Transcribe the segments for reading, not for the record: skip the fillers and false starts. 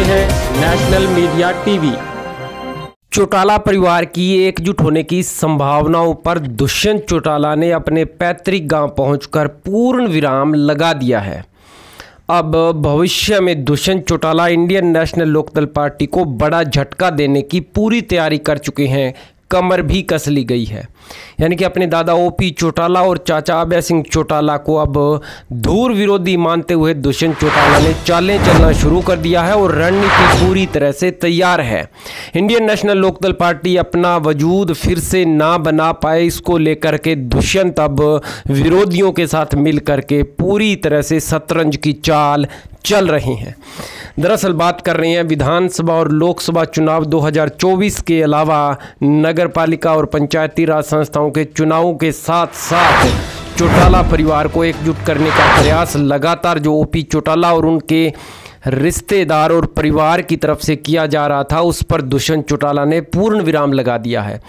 हैं national media TV. Chautala परिवार की एकजुट होने की संभावनाओं पर दुष्यंत चौटाला ने अपने पैतृक गांव पहुंचकर पूर्ण विराम लगा दिया है। अब भविष्य में दुष्यंत चौटाला इंडियन नेशनल लोकदल पार्टी को बड़ा झटका देने की पूरी तैयारी कर चुके हैं। कमर भी कस ली गई है, यानी कि अपने दादा ओपी चौटाला और चाचा अभय सिंह चौटाला को अब धूर विरोधी मानते हुए दुष्यंत चौटाला ने चालें चलना शुरू कर दिया है और रणनीति पूरी तरह से तैयार है। इंडियन नेशनल लोकदल पार्टी अपना वजूद फिर से ना बना पाए, इसको लेकर के दुष्यंत अब विरोधियों के साथ मिल करके पूरी तरह से शतरंज की चाल चल रही हैं। दरअसल बात कर रहे हैं विधानसभा और लोकसभा चुनाव 2024 के अलावा नगरपालिका और पंचायती राज संस्थाओं के चुनावों के साथ साथ चौटाला परिवार को एकजुट करने का प्रयास लगातार जो ओपी चौटाला और उनके रिश्तेदार और परिवार की तरफ से किया जा रहा था, उस पर दुष्यंत चौटाला ने पूर्ण विराम लगा दिया है।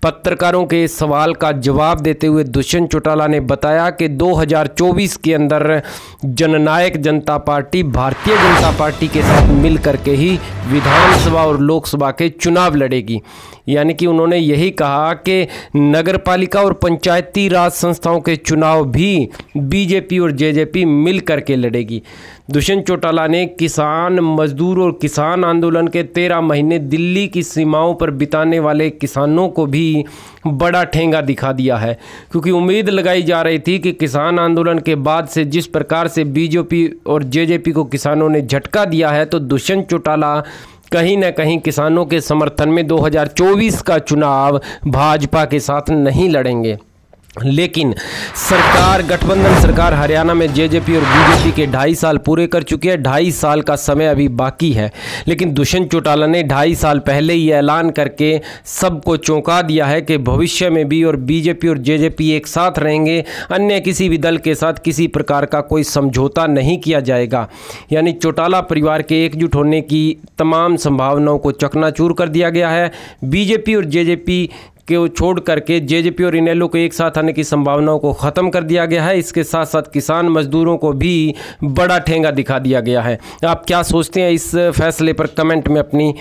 पत्रकारों के सवाल का जवाब देते हुए दुष्यंत चौटाला ने बताया कि 2024 के अंदर जननायक जनता पार्टी भारतीय जनता पार्टी के साथ मिल करके ही विधानसभा और लोकसभा के चुनाव लड़ेगी। यानी कि उन्होंने यही कहा कि नगरपालिका और पंचायती राज संस्थाओं के चुनाव भी बीजेपी और जेजेपी मिल करके लड़ेगी। दुष्यंत चौटाला ने किसान, मजदूर और किसान आंदोलन के 13 महीने दिल्ली की सीमाओं पर बिताने वाले किसानों को भी बड़ा ठेंगा दिखा दिया है, क्योंकि उम्मीद लगाई जा रही थी कि किसान आंदोलन के बाद से जिस प्रकार से बीजेपी और जेजेपी को किसानों ने झटका दिया है, तो दुष्यंत चौटाला कहीं न कहीं किसानों के समर्थन में 2024 का चुनाव भाजपा के साथ नहीं लड़ेंगे। लेकिन सरकार, गठबंधन सरकार हरियाणा में जेजेपी और बीजेपी के 2.5 साल पूरे कर चुकी है। 2.5 साल का समय अभी बाकी है, लेकिन दुष्यंत चौटाला ने 2.5 साल पहले ही ऐलान करके सबको चौंका दिया है कि भविष्य में भी और बीजेपी और जेजेपी एक साथ रहेंगे, अन्य किसी भी दल के साथ किसी प्रकार का कोई समझौता नहीं किया जाएगा। यानी चौटाला परिवार के एकजुट होने की तमाम संभावनाओं को चकनाचूर कर दिया गया है। बीजेपी और जेजेपी को छोड़ करके जेजेपी और इनेलो को एक साथ आने की संभावनाओं को ख़त्म कर दिया गया है। इसके साथ साथ किसान मजदूरों को भी बड़ा ठेंगा दिखा दिया गया है। आप क्या सोचते हैं इस फैसले पर? कमेंट में अपनी